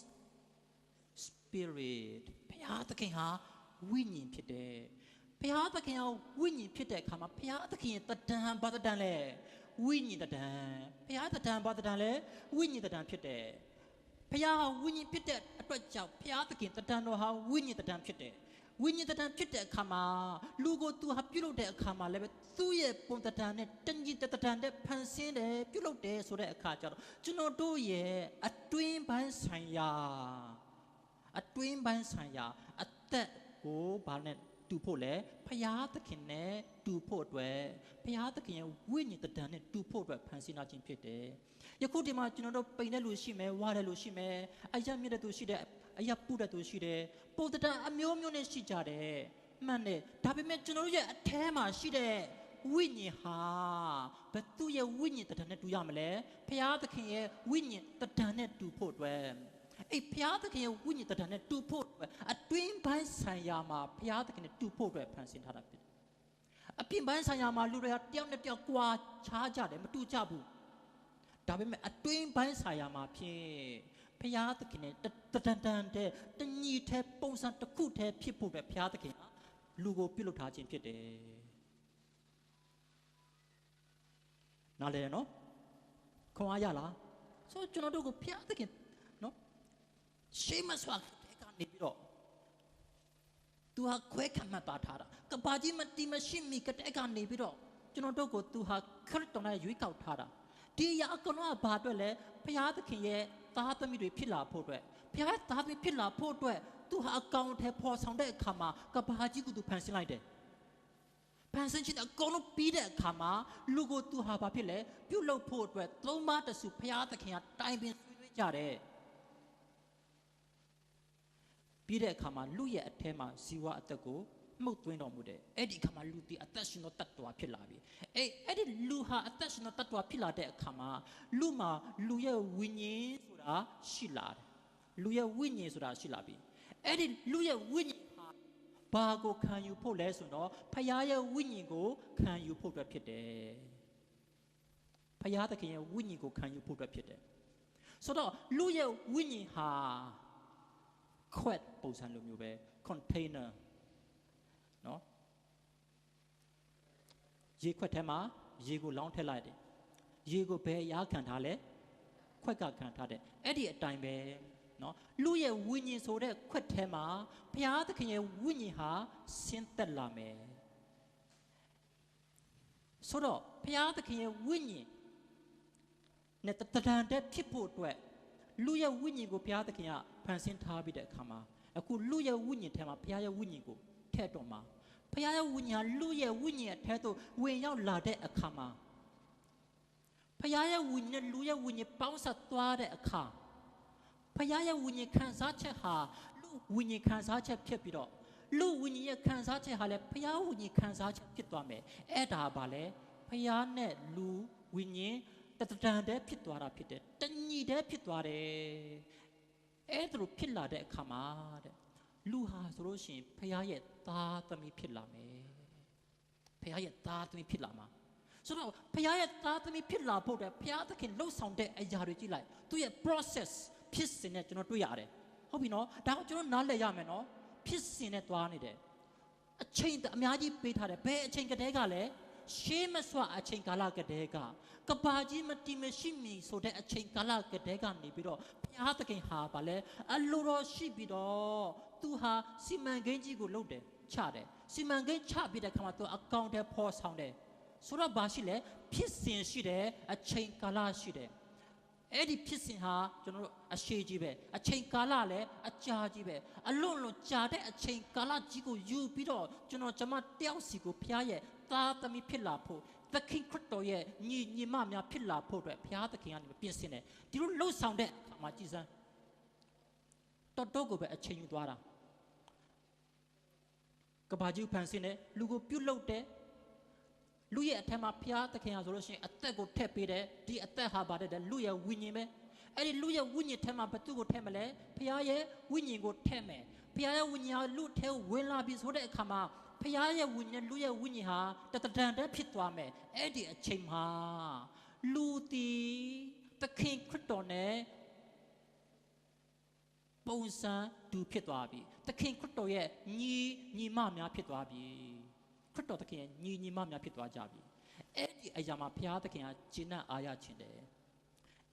spirit ဘုရားသခင်ဟာဝိညာဉ်ဖြစ်တယ်ဘုရားသခင်ဟာဝိညာဉ်ဖြစ်တဲ့အခါမှာဘုရားသခင်ရဲ့တဏ္ဍာန်ဘာတဏ္ဍာန်လဲဝိညာဉ်တဏ္ဍာန်ဘုရားတဏ္ဍာန်ဘာတဏ္ဍာန်လဲဝိညာဉ်တဏ္ဍာန်ဖြစ်တယ်ဘုရားဟာဝိညာဉ်ဖြစ်တဲ့အတွက်ကြောင့်ဘုရားသခင်တဏ္ဍာန်တော်ဟာဝိညာဉ်တဏ္ဍာန်ဖြစ်တယ်ဝိညာဉ်တဏ္ဍာန်ဖြစ်တဲ့အခါမှာလူကိုသူဟာပြုလုပ်တဲ့အခါမှာလည်းပဲသူ့ရဲ့ပုံတဏ္ဍာန်နဲ့တညီတဏ္ဍာန်နဲ့ဖန်ဆင်းတယ်ပြုလုပ်တယ်ဆိုတဲ့အခါကျတော့ကျွန်တော်တို့ရဲ့အတွင်းပိုင်းဆိုင်ရာအသက်ကိုဘာနဲ့တူဖို့လဲဖျားသခင်နဲ့တူဖို့အတွက်ဖျားသခင်ရဲ့ဝိညာဉ်တဏ္ဍာန်နဲ့တူဖို့အတွက်ဖန်ဆင်းထားခြင်းဖြစ်တယ်ယခုဒီမှာကျွန်တော်တို့ပိန်တဲ့လူရှိမယ်ဝါတဲ့လူရှိမယ်အယက်မြင့်တဲ့သူရှိတယ်အယက်ပုတဲ့သူရှိတယ်ပုံတဏ္ဍာန်အမျိုးမျိုးနဲ့ရှိကြတယ်မှန်တယ်ဒါပေမဲ့ကျွန်တော်တို့ရဲ့အထဲမှာရှိတဲ့ဝိညာဉ်ဟာဘယ်သူရဲ့ဝိညာဉ်တဏ္ဍာန်နဲ့တူရမလဲဖျားသခင်ရဲ့ဝိညာဉ်တဏ္ဍာန်နဲ့တူဖို့အတွက်အဲ့ဘုရားသခင်ရဲ့ဝိညာဉ်တဏ္ဍာန်နဲ့တူဖို့အတွက်အတွင်းပိုင်းဆိုင်ရာမှာဘုရားသခင်နဲ့တူဖို့အတွက်ဖန်ဆင်းထားတာဖြစ်တယ်။အပြင်ပိုင်းဆိုင်ရာမှာလူတွေကတယောက်နဲ့တယောက်ကွာခြားကြတယ်မတူကြဘူး။ဒါပေမဲ့အတွင်းပိုင်းဆိုင်ရာမှာဖြင့်ဘုရားသခင်နဲ့တဏ္ဍာန်တဲ့တညီတဲ့ပုံစံတစ်ခုတည်းဖြစ်ဖို့အတွက်ဘုရားသခင်ကလူကိုပြုလုပ်ထားခြင်းဖြစ်တယ်။နားလည်ရနော်။ခွန်အားရလား။ဆိုကျွန်တော်တို့ကိုဘုရားသခင်နော်ရှေးမစွာတဲ့ကနေပြီးတော့သူဟာခွဲခံမှတ်သားထားတာကဘာကြီးမတီမရှိမီကတဲ့ကနေပြီးတော့ကျွန်တော်တို့ကိုသူဟာခရစ်တော်နဲ့ရွေးကောက်ထားတာဒီအရာအကုန်လုံးကဘာအတွက်လဲဘုရားသခင်ရဲ့သားသမီးတွေဖြစ်လာဖို့အတွက်ဘုရားသားသမီးဖြစ်လာဖို့အတွက်သူဟာအကောင်အထည်ဖော်ဆောင်တဲ့အခါမှာကဘာကြီးကိုသူဖန်ဆင်းလိုက်တယ်ဖန်ဆင်းခြင်းအကုန်လုံးပြီးတဲ့အခါမှာလူကိုသူဟာဘာဖြစ်လဲပြုလုပ်ဖို့အတွက်သုံးပါးတစုဘုရားသခင်ကတိုင်ပင်ဆွေးနွေးကြတယ်ပြီးတဲ့အခါမှာလူရဲ့အထဲမှာဇီဝအသက်ကိုမှုတ်သွင်းတော်မူတယ်အဲ့ဒီအခါမှာလူဒီအသက်ရှင်သောတ attva ဖြစ်လာပြီအဲ့ဒီလူဟာအသက်ရှင်သောတ attva ဖြစ်လာတဲ့အခါမှာလူမှာလူရဲ့ဝိညာဉ်ဆိုတာရှိလာတယ်လူရဲ့ဝိညာဉ်ဆိုတာရှိလာပြီအဲ့ဒီလူရဲ့ဝိညာဉ်ဟာဘာကိုခံယူဖို့လဲဆိုတော့ဖခင်ရဲ့ဝိညာဉ်ကိုခံယူဖို့အတွက်ဖြစ်တယ်ဖခင်သခင်ရဲ့ဝိညာဉ်ကိုခံယူဖို့အတွက်ဖြစ်တယ်ဆိုတော့လူရဲ့ဝိညာဉ်ဟာခွက်ပုံစံလိုမျိုးပဲ container နော်ရေခွက်ထဲမှာရေကိုလောင်းထည့်လိုက်တယ်ရေကိုဘယ်အရာခံထားလဲခွက်ကခံထားတယ်အဲ့ဒီအတိုင်းပဲနော်လူရဲ့ဝိညာဉ်ဆိုတဲ့ခွက်ထဲမှာဘုရားသခင်ရဲ့ဝိညာဉ်ဟာဆင်းသက်လာမယ်ဆိုတော့ဘုရားသခင်ရဲ့ဝိညာဉ်နဲ့တဏ္ဍာန်တဲ့ဖြစ်ဖို့အတွက်လူရဲ့ဝိညာဉ်ကိုဘုရားသခင်ကဖန်ဆင်းထားပြီးတဲ့အခါမှာအခုလူရဲ့ဝိညာဉ်ထဲမှာဘုရားရဲ့ဝိညာဉ်ကိုထည့်တော့မှာဘုရားရဲ့ဝိညာဉ်လူရဲ့ဝိညာဉ်အထဲသို့ဝင်ရောက်လာတဲ့အခါမှာဘုရားရဲ့ဝိညာဉ်နဲ့လူရဲ့ဝိညာဉ်ပေါင်းစပ်သွားတဲ့အခါဘုရားရဲ့ဝိညာဉ်ခံစားချက်ဟာလူဝိညာဉ်ခံစားချက်ဖြစ်ပြီးတော့လူဝိညာဉ်ရဲ့ခံစားချက်ဟာလည်းဘုရားဝိညာဉ်ခံစားချက်ဖြစ်သွားမယ်အဲ့ဒါပါလေဘုရားနဲ့လူဝိညာဉ်တဏ္ဍာန်တည်းဖြစ်သွားတာဖြစ်တယ်တညီတည်းဖြစ်သွားတယ်အဲ့ဒါလိုဖြစ်လာတဲ့အခါမှာတဲ့လူဟာဆိုလို့ရှိရင်ဖခင်ရဲ့သားသမီးဖြစ်လာမယ်ဖခင်ရဲ့သားသမီးဖြစ်လာမှာဆိုတော့ဖခင်ရဲ့သားသမီးဖြစ်လာဖို့တဲ့ဖခင်သခင်လှုပ်ဆောင်တဲ့အရာတွေကြည့်လိုက်သူရဲ့ process ဖြစ်စဉ်နဲ့ကျွန်တော်တွေ့ရတယ်ဟုတ်ပြီနော်ဒါကိုကျွန်တော်နားလည်ရမယ်နော်ဖြစ်စဉ်နဲ့သွားနေတယ်အချိန်အများကြီးပေးထားတယ်ဘယ်အချိန်ကတည်းကလဲ ရှေးမစွာအချိန်ကာလကတည်းကကဘာကြီးမတီမရှိမီဆိုတဲ့အချိန်ကာလကတည်းကနေပြီးတော့ဘုရားသခင်ဟာဗာလဲအလိုတော်ရှိပြီးတော့သူဟာစီမံကိန်းကြီးကိုလုပ်တယ်ချတယ်စီမံကိန်းချပြီးတဲ့အခါမှာသူအကောင့်ထဲပေါ်ဆောင်တယ်ဆိုတော့ဘာရှိလဲဖြစ်စဉ်ရှိတယ်အချိန်ကာလရှိတယ်အဲ့ဒီဖြစ်စဉ်ဟာကျွန်တော်တို့အရှိကြီးပဲအချိန်ကာလလည်းအကြာကြီးပဲအလွန်ကြာတဲ့အချိန်ကာလကြီးကိုယူပြီးတော့ကျွန်တော်တယောက်စီကိုဘုရားရဲ့သားသမီးဖြစ်လာဖို့သခင်ခရစ်တော်ရဲ့ညီမများဖြစ်လာဖို့အတွက်ဘုရားသခင်ကနေပြင်ဆင်တယ်ဒီလိုလှုပ်ဆောင်တဲ့အခါမှာကြည်စမ်းတော်ကိုပဲအချိန်ယူသွားတာကဘာကြီးဖန်ဆင်းတယ်လူကိုပြုတ်လုတယ်လူရဲ့အထက်မှာဘုရားသခင်ဟာဆိုလို့ရှိရင်အသက်ကိုထည့်ပေးတယ်ဒီအသက်ဟာပါတယ်လူရဲ့ဝိညာဉ်ပဲအဲ့ဒီလူရဲ့ဝိညာဉ်ထဲမှာဘသူကိုထည့်မလဲဘုရားရဲ့ဝိညာဉ်ကိုထည့်မယ်ဘုရားရဲ့ဝိညာဉ်ဟာလူထဲကိုဝင်လာပြီဆိုတဲ့အခါမှာဘုရားရဲ့ဝိညာဉ်လူရဲ့ဝိညာဉ်ဟာတတန်တည်းဖြစ်သွားမယ်အဲ့ဒီအချိန်မှာလူတီသခင်ခရစ်တော်နဲ့ပုံစံတူဖြစ်သွားပြီသခင်ခရစ်တော်ရဲ့ညီမများဖြစ်သွားပြီခရစ်တော်သခင်ရဲ့ညီမများဖြစ်သွားကြပြီအဲ့ဒီအရာမှာဘုရားသခင်ကကျင့်အားရခြင်းတယ်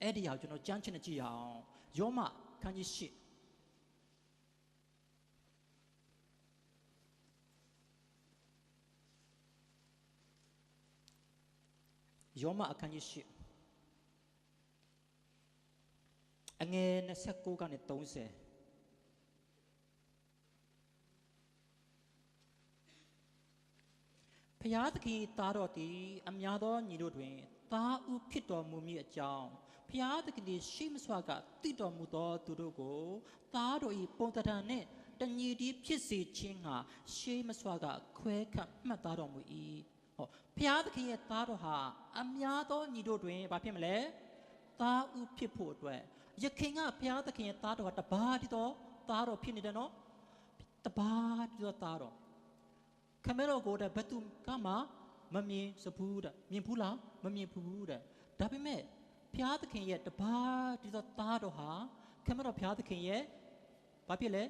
အဲ့ဒီဟာကျွန်တော်ကြမ်းချင်ကြည့်ရအောင်ယောမခန်းကြီး8ယောမအခန်းကြီး8အငယ်29ကနေ30ဘုရားသခင်သားတော်သည်အများသောညီတို့တွင်သားဥဖြစ်တော်မူမည်အကြောင်းဘုရားသခင်သည်ရှိမစွာကတည်တော်မူသောသူတို့ကိုသားတော်၏ပုံသဏ္ဍာန်နှင့်တညီတည်းဖြစ်စေခြင်းဟာရှိမစွာကခွဲခန့်မှတ်သားတော်မူ၏ဟောဘုရားသခင်ရဲ့သားတော်ဟာအများသောညီတို့တွင်ဘာဖြစ်မလဲသားဥဖြစ်ဖို့အတွက်ယခင်ကဘုရားသခင်ရဲ့သားတော်ကတပါးတည်းသောသားတော်ဖြစ်နေတယ်နော်တပါးတည်းသောသားတော်ခမဲတော်ကိုတဲ့ဘသူကမှမမြင်စဘူးတဲ့မြင်ဘူးလားမမြင်ဘူးတဲ့ဒါပေမဲ့ဘုရားသခင်ရဲ့တပါးတည်းသောသားတော်ဟာခမဲတော်ဘုရားသခင်ရဲ့ဘာဖြစ်လဲ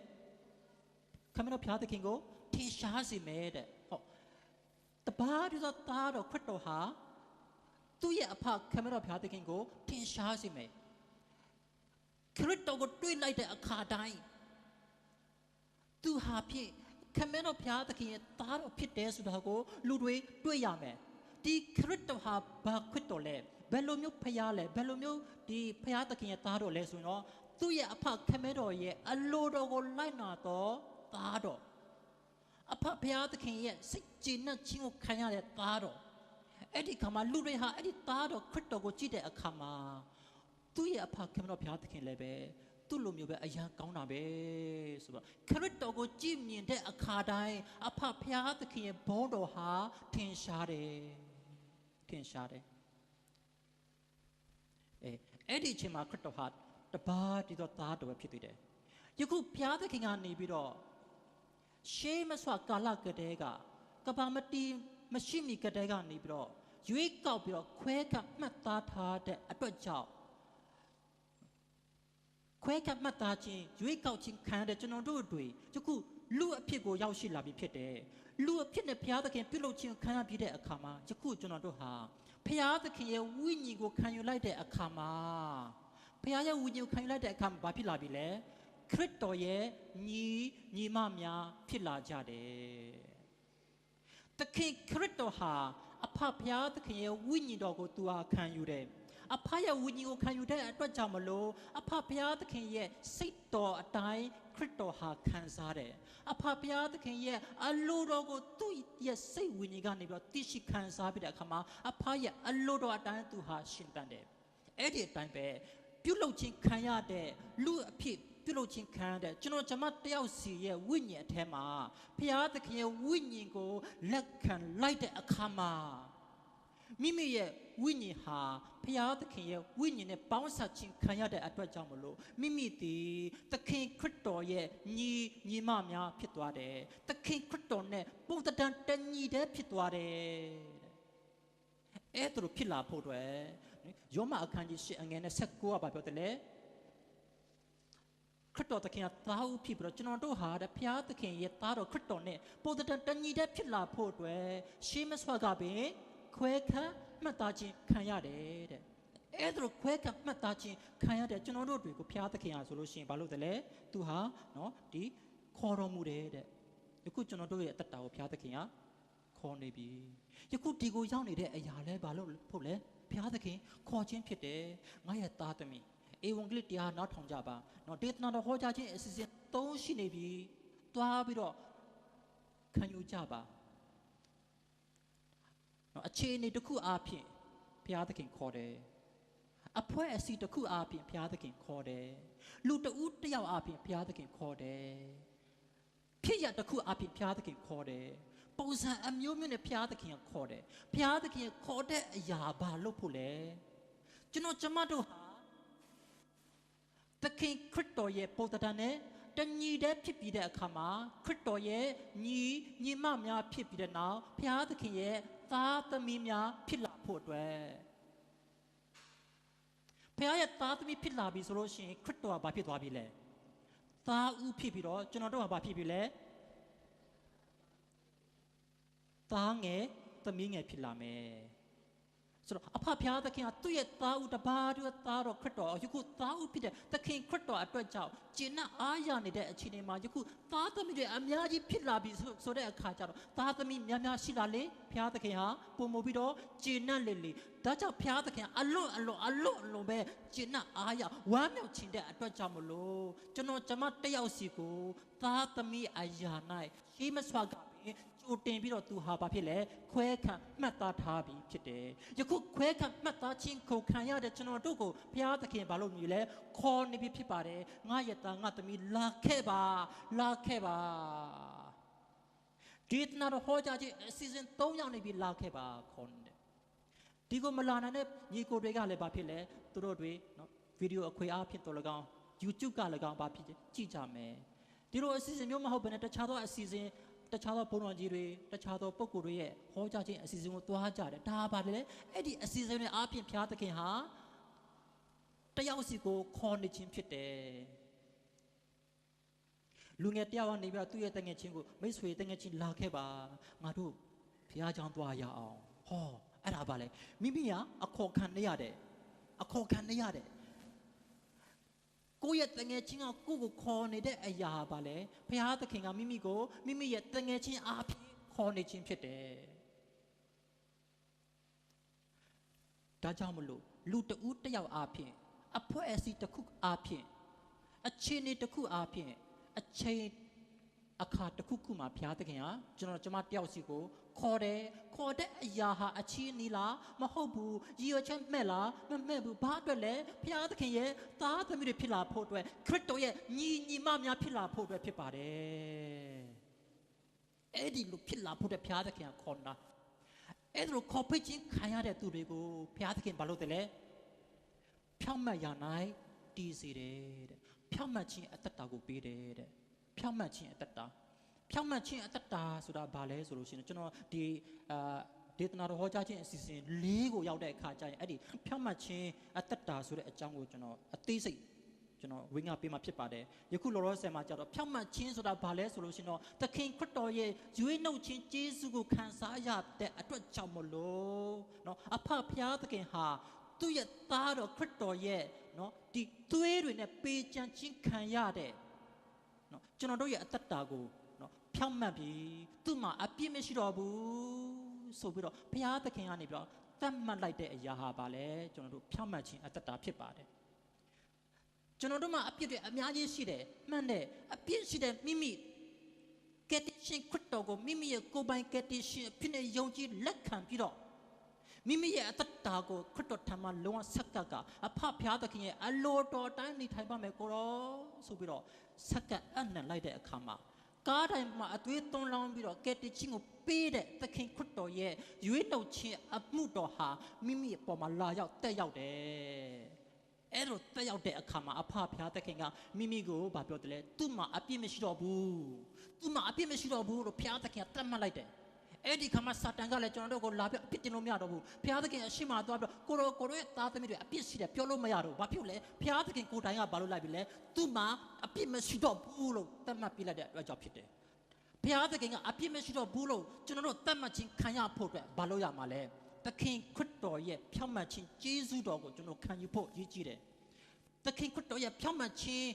ခမဲတော်ဘုရားသခင်ကိုထင်ရှားစေမယ်တဲ့ဟုတ်တပါးတည်းသောသားတော်ခရစ်တော်ဟာသူ့ရဲ့အဖခမဲတော်ဘုရားသခင်ကိုထင်ရှားစေမယ်ခရစ်တော်ကိုတွေ့လိုက်တဲ့အခါတိုင်းသူဟာဖြစ်ခမဲတော်ဘုရားသခင်ရဲ့သားတော်ဖြစ်တယ်ဆိုတာကိုလူတွေတွေ့ရမယ်ဒီခရစ်တော်ဟာဘာခရစ်တော်လဲဘယ်လိုမျိုးဖရားလဲဘယ်လိုမျိုးဒီဖရားသခင်ရဲ့သားတော်လဲဆိုရင်တော့သူ့ရဲ့အဖခမဲတော်ရဲ့အလိုတော်ကိုလိုက်နာတော့သားတော်အဖဘုရားသခင်ရဲ့စိတ်ကြည်နက်ခြင်းကိုခံရတဲ့သားတော်အဲ့ဒီခါမှာလူတွေဟာအဲ့ဒီသားတော်ခရစ်တော်ကိုကြည့်တဲ့အခါမှာသူ့ရဲ့အဖခမဲတော်ဘုရားသခင်လည်းပဲသူ့လိုမျိုးပဲအရာကောင်းတာပဲဆိုတော့ခရစ်တော်ကိုကြည်မြင်တဲ့အခါတိုင်းအဖဘုရားသခင်ရဲ့ဘုန်းတော်ဟာထင်ရှားတယ်အဲ့ဒီအချိန်မှာခရစ်တော်ဟာတပါးတည်းသောသားတော်ပဲဖြစ်သေးတယ်ယခုဘုရားသခင်ကနေပြီးတော့ရှေးမစွာကာလကတည်းကကဘာမတီမရှိမီကတည်းကနေပြီးတော့ရွေးကောက်ပြီးတော့ခွဲကမှတ်သားထားတဲ့အတွက်ကြောင့်ခွဲကမှတ်သားခြင်းရွေးကောက်ခြင်းခံတဲ့ကျွန်တော်တို့တွေယခုလူအဖြစ်ကိုရောက်ရှိလာပြီဖြစ်တယ်လူအဖြစ်နဲ့ဘုရားသခင်ပြုလုပ်ခြင်းခံရပြီးတဲ့အခါမှာယခုကျွန်တော်တို့ဟာဘုရားသခင်ရဲ့ဝိညာဉ်ကိုခံယူလိုက်တဲ့အခါမှာဘုရားရဲ့ဝိညာဉ်ကိုခံယူလိုက်တဲ့အခါမှာဘာဖြစ်လာပြီလဲခရစ်တော်ရဲ့ညီမများဖြစ်လာကြတယ်သခင်ခရစ်တော်ဟာအဖဘုရားသခင်ရဲ့ဝိညာဉ်တော်ကိုသူဟာခံယူတယ်အဖရဲ့ဝိညာဉ်ကိုခံယူတဲ့အတွက်ကြောင့်မလို့အဖဘုရားသခင်ရဲ့စိတ်တော်အတိုင်းခရစ်တော်ဟာခံစားတယ်အဖဘုရားသခင်ရဲ့အလိုတော်ကိုသူ့ရဲ့စိတ်ဝိညာဉ်ကနေပြီးတော့သိရှိခံစားပြီးတဲ့အခါမှာအဖရဲ့အလိုတော်အတိုင်းသူဟာရှင်သန်တယ်အဲ့ဒီအတိုင်းပဲပြုလုပ်ခြင်းခံရတဲ့လူအဖြစ်ပြုလုပ်ခြင်းခံရတဲ့ကျွန်တော်တယောက်စီရဲ့ဝိညာဉ်အထဲမှာဘုရားသခင်ရဲ့ဝိညာဉ်ကိုလက်ခံလိုက်တဲ့အခါမှာမိမိရဲ့ဝိညာဉ်ဟာဘုရားသခင်ရဲ့ဝိညာဉ်နဲ့ပေါင်းစပ်ခြင်းခံရတဲ့အတွက်ကြောင့်မလို့မိမိသည်သခင်ခရစ်တော်ရဲ့ညီမများဖြစ်သွားတယ်သခင်ခရစ်တော်နဲ့ပုံသဏ္ဍာန်တညီတည်းဖြစ်သွားတယ်အဲ့ဒါလိုဖြစ်လာဖို့အတွက်ယောမအခန်းကြီး8အငယ်နဲ့19ကဘာပြောတယ်လဲခရစ်တော်သခင်ကသားဦးဖြစ်ပြီးတော့ကျွန်တော်တို့ဟာဘုရားသခင်ရဲ့သားတော်ခရစ်တော်နဲ့ပုံသဏ္ဍာန်တညီတည်းဖြစ်လာဖို့အတွက်ရှေးမဆွာကပင် ခွဲခန့်မှတ်သားခြင်းခံရတယ်တဲ့အဲ့ဒါလိုခွဲခန့်မှတ်သားခြင်းခံရတဲ့ကျွန်တော်တို့တွေကိုဘုရားသခင်ဟာဆိုလို့ရှိရင်ဘာလို့တလဲသူဟာနော်ဒီခေါ်တော်မူတယ်တဲ့ယခုကျွန်တော်တို့ရဲ့အသက်တာကိုဘုရားသခင်ကခေါ်နေပြီယခုဒီကိုရောက်နေတဲ့အရာလဲဘာလို့ဖို့လဲဘုရားသခင်ခေါ်ခြင်းဖြစ်တယ်ငါရဲ့သားသမီးဧဝံဂေလိတရားနားထောင်ကြပါနော်ဒေသနာတော်ဟောကြားခြင်းအစီအစဉ်၃ရှိနေပြီသွားပြီးတော့ခံယူကြပါနော်အခြေအနေတစ်ခုအားဖြင့်ဘုရားသခင်ခေါ်တယ်အဖွဲ့အစည်းတစ်ခုအားဖြင့်ဘုရားသခင်ခေါ်တယ်လူတဦးတစ်ယောက်အားဖြင့်ဘုရားသခင်ခေါ်တယ်ဖြစ်ရတစ်ခုအားဖြင့်ဘုရားသခင်ခေါ်တယ်ပုံစံအမျိုးမျိုးနဲ့ဘုရားသခင်ခေါ်တယ်ဘုရားသခင်ခေါ်တဲ့အရာဘာလို့ဖို့လဲကျွန်တော်ကျမတို့ဟာသခင်ခရစ်တော်ရဲ့ပုံသဏ္ဍာန်နဲ့တညီတဲ့ဖြစ်ပြီးတဲ့အခါမှာခရစ်တော်ရဲ့ညီမများဖြစ်ပြီးတဲ့နောက်ဘုရားသခင်ရဲ့သားသမီးများဖြစ်လာဖို့အတွက်ဘုရားရဲ့သားသမီးဖြစ်လာပြီဆိုလို့ရှိရင်ခရစ်တော်ကဘာဖြစ်သွားပြီလဲသားဦးဖြစ်ပြီးတော့ကျွန်တော်တို့ကဘာဖြစ်ပြီလဲသားငယ်သမီးငယ်ဖြစ်လာမယ်ဆိုတော့အဖဘုရားသခင်ကသူ့ရဲ့သားဦးတစ်ပါးတို့သားတော်ခရစ်တော်ယခုသားဦးဖြစ်တဲ့သခင်ခရစ်တော်အတွက်ကြောင့်ကျင့်နဲ့အားရနေတဲ့အခြေအနေမှာယခုသားသမီးတွေအများကြီးဖြစ်လာပြီဆိုတဲ့အခါကျတော့သားသမီးများများရှိလာလေဘုရားသခင်ဟာပုံမူပြီးတော့ကျင့်နဲ့လေဒါကြောင့်ဘုရားသခင်အလွန်ပဲကျင့်နဲ့အားရဝမ်းမြောက်ခြင်းတဲ့အတွက်ကြောင့်မလို့ကျွန်တော်ကျမတယောက်စီကိုသားသမီးအရာ၌ရှိမစွာကကြိုတင်ပြီးတော့သူဟာဘာဖြစ်လဲခွဲခံမှတ်သားထားပြီးဖြစ်တယ်ယခုခွဲခံမှတ်သားခြင်းကိုခံရတဲ့ကျွန်တော်တို့ကိုဘုရားသခင်ဘာလို့မြည်လဲခေါ်နေပြီဖြစ်ပါတယ်ငါရဲ့သားငါသမီးလာခဲ့ပါဒီတနာတော့ဟောကြားခြင်းအစီအစဉ်၃ရောက်နေပြီလာခဲ့ပါခေါ်နေတယ်ဒီကိုမလာနိုင်တဲ့ညီကိုတွေကလည်းဘာဖြစ်လဲသူတို့တွေနော်ဗီဒီယိုအခွေအားဖြင့်တော်၎င်း YouTube ကလည်းကောင်းဘာဖြစ်ကြည့်ကြမယ်ဒီလိုအစီအစဉ်မျိုးမဟုတ်ဘဲနဲ့တခြားသောအစီအစဉ်တခြားသောဘုံတော်ကြီးတွေတခြားသောပုဂ္ဂိုလ်တွေရဲ့ဟောကြားခြင်းအစီအစဉ်ကိုသွားကြတယ်ဒါပါလေအဲ့ဒီအစီအစဉ်တွေအားဖြင့်ဘုရားသခင်ဟာတယောက်စီကိုခေါ်နေခြင်းဖြစ်တယ်လူငယ်တယောက်ကနေပြီးတော့သူ့ရဲ့တငယ်ချင်းကိုမိတ်ဆွေတငယ်ချင်းလာခဲ့ပါငါတို့ဘုရားကျောင်းသွားရအောင်ဟောအဲ့ဒါပါလေမိမိကအခေါ်ခံနေရတယ်ကိုယ့်ရဲ့တငယ်ချင်းကကိုယ့်ကိုခေါ်နေတဲ့အရာပါလေဘုရားသခင်ကမိမိရဲ့တငယ်ချင်းအားဖြင့်ခေါ်နေခြင်းဖြစ်တယ်ဒါကြောင့်မလို့လူတဦးတစ်ယောက်အားဖြင့်အဖွဲ့အစည်းတစ်ခုအားဖြင့်အခြေအနေတစ်ခုအားဖြင့်အချိန်အခါတစ်ခုမှာဘုရားသခင်ကကျမတယောက်စီကိုခေါ်တဲ့အရာဟာအချင်းနီလားမဟုတ်ဘူးရည်ရွယ်ချက်မဲ့လားမမဲ့ဘူးဘာအတွက်လဲဘုရားသခင်ရဲ့သားသမီးတွေဖြစ်လာဖို့အတွက်ခရစ်တော်ရဲ့ညီမများဖြစ်လာဖို့အတွက်ဖြစ်ပါတယ်အဲ့ဒီလိုဖြစ်လာဖို့အတွက်ဘုရားသခင်ကခေါ်တာအဲ့လိုခေါ်ဖိတ်ခြင်းခံရတဲ့သူတွေကိုဘုရားသခင်ဘာလို့တယ်လဲဖြောင့်မတ်ရာ၌တည်စေတယ်တဲ့ဖြောင့်မတ်ခြင်းအသက်တာကိုပေးတယ်တဲ့ဖြောင့်မတ်ခြင်းအသက်တာဆိုတာဘာလဲဆိုလို့ရှိရင်ကျွန်တော်ဒီဒေသနာတော်ဟောကြားခြင်းအစီအစဉ်၄ကိုရောက်တဲ့အခါကျရင်အဲ့ဒီဖြောင့်မတ်ခြင်းအသက်တာဆိုတဲ့အကြောင်းကိုကျွန်တော်အသေးစိတ်ကျွန်တော်ဝိငါပေးမှဖြစ်ပါတယ်ယခုလောလောဆယ်မှာကျတော့ဖြောင့်မတ်ခြင်းဆိုတာဘာလဲဆိုလို့ရှိရင်တော့သခင်ခရစ်တော်ရဲ့ရွေးနှုတ်ခြင်းကျေးဇူးကိုခံစားရတဲ့အတွက်ကြောင့်မလို့เนาะအဖဖျားသခင်ဟာသူ့ရဲ့သားတော်ခရစ်တော်ရဲ့เนาะဒီသွေးတွေနဲ့ပေးချမ်းခြင်းခံရတဲ့เนาะကျွန်တော်တို့ရဲ့အသက်တာကိုဖြောင့်မတ်ပြီးသူ့မှာအပြစ်မရှိတော့ဘူးဆိုပြီးတော့ဘုရားသခင်ကနေပြီးတော့သတ်မှတ်လိုက်တဲ့အရာဟာပါလေကျွန်တော်တို့ဖြောင့်မတ်ခြင်းအသက်တာဖြစ်ပါတယ်ကျွန်တော်တို့မှာအပြစ်တွေအများကြီးရှိတယ်မှန်တယ်အပြစ်ရှိတဲ့မိမိကယ်တင်ရှင်ခရစ်တော်ကိုမိမိရဲ့ကိုယ်ပိုင်ကယ်တင်ရှင်ဖြစ်နေယုံကြည်လက်ခံပြီးတော့မိမိရဲ့အသက်တာကိုခရစ်တော်ထံမှာလုံးဝဆက်ကပ်ကအဖဖျားသခင်ရဲ့အလိုတော်တိုင်းနေထိုင်ပါမယ်ကိုရောဆိုပြီးတော့ဆက်ကပ်အနံ့လိုက်တဲ့အခါမှာကားတိုင်းမှာအသွေးသွန်းလောင်းပြီးတော့ကယ်တင်ခြင်းကိုပေးတဲ့သခင်ခရစ်တော်ရဲ့ရွေးနှုတ်ခြင်းအမှုတော်ဟာမိမိအပေါ်မှာလာရောက်တက်ရောက်တယ်အဲ့လိုတက်ရောက်တဲ့အခါမှာအဖဖျားသခင်ကမိမိကိုဗာပြောတယ်လေသူ့မှာအပြစ်မရှိတော့ဘူးလို့ဖျားသခင်ကတတ်မှတ်လိုက်တယ်အဲ့ဒီခါမှာစာတန်ကလည်းကျွန်တော်တို့ကိုလာပြအပြစ်တင်လို့မရတော့ဘူးဘုရားသခင်အရှိမသွားပြီးကိုရောရဲ့သားသမီးတွေအပြစ်ရှိတယ်ပြောလို့မရတော့ဘူးဘာဖြစ်လဲဘုရားသခင်ကိုယ်တိုင်ကဘာလို့လိုက်ပြီလဲသူ့မှာအပြစ်မရှိတော့ဘူးလို့တတ်မှတ်ပြလိုက်တဲ့အတွက်ကြောင့်ဖြစ်တယ်ဘုရားသခင်ကအပြစ်မရှိတော့ဘူးလို့ကျွန်တော်တို့တတ်မှတ်ခြင်းခံရဖို့အတွက်ဘာလို့ရမှာလဲ တခင်ခရစ်တော်ရဲ့ဖြောင့်မတ်ခြင်းကျေးဇူးတော်ကိုကျွန်တော်ခံယူဖို့ရည်ကြည်တယ်တခင်ခရစ်တော်ရဲ့ဖြောင့်မတ်ခြင်း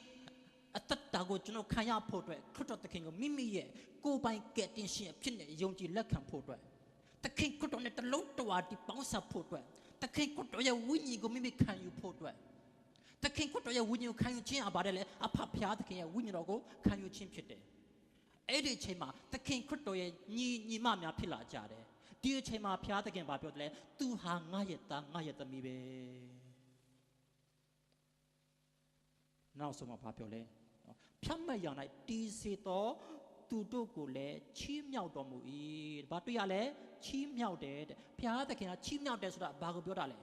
အသက်တာကိုကျွန်တော်ခံရဖို့အတွက်ခရစ်တော်တခင်ကိုမိမိရဲ့ကိုယ်ပိုင်ကယ်တင်ရှင်အဖြစ်နဲ့ယုံကြည်လက်ခံဖို့အတွက်တခင်ခရစ်တော်နဲ့တလုံးတဝါတီပေါင်းစပ်ဖို့အတွက်တခင်ခရစ်တော်ရဲ့ဝိညာဉ်ကိုမိမိခံယူဖို့အတွက်တခင်ခရစ်တော်ရဲ့ဝိညာဉ်ကိုခံယူခြင်းအပါတယ်လေအဖဖျားသခင်ရဲ့ဝိညာဉ်တော်ကိုခံယူခြင်းဖြစ်တယ်အဲ့ဒီအချိန်မှာသခင်ခရစ်တော်ရဲ့ညီမများဖြစ်လာကြတယ်ဒီအချိန်မှာဖျားသခင်ဘာပြောတယ်လဲသူဟာငါရဲ့သားငါရဲ့သမီးပဲနောက်ဆုံးမှာဘာပြောလဲဖြတ်မဲ့ရောင်၌တီးစေတော်သူတို့ကိုလည်းချီးမြှောက်တော်မူ၏ဘာတွေ့ရလဲချီးမြှောက်တယ်တဲ့ဖျားသခင်ကချီးမြှောက်တယ်ဆိုတာဘာကိုပြောတာလဲ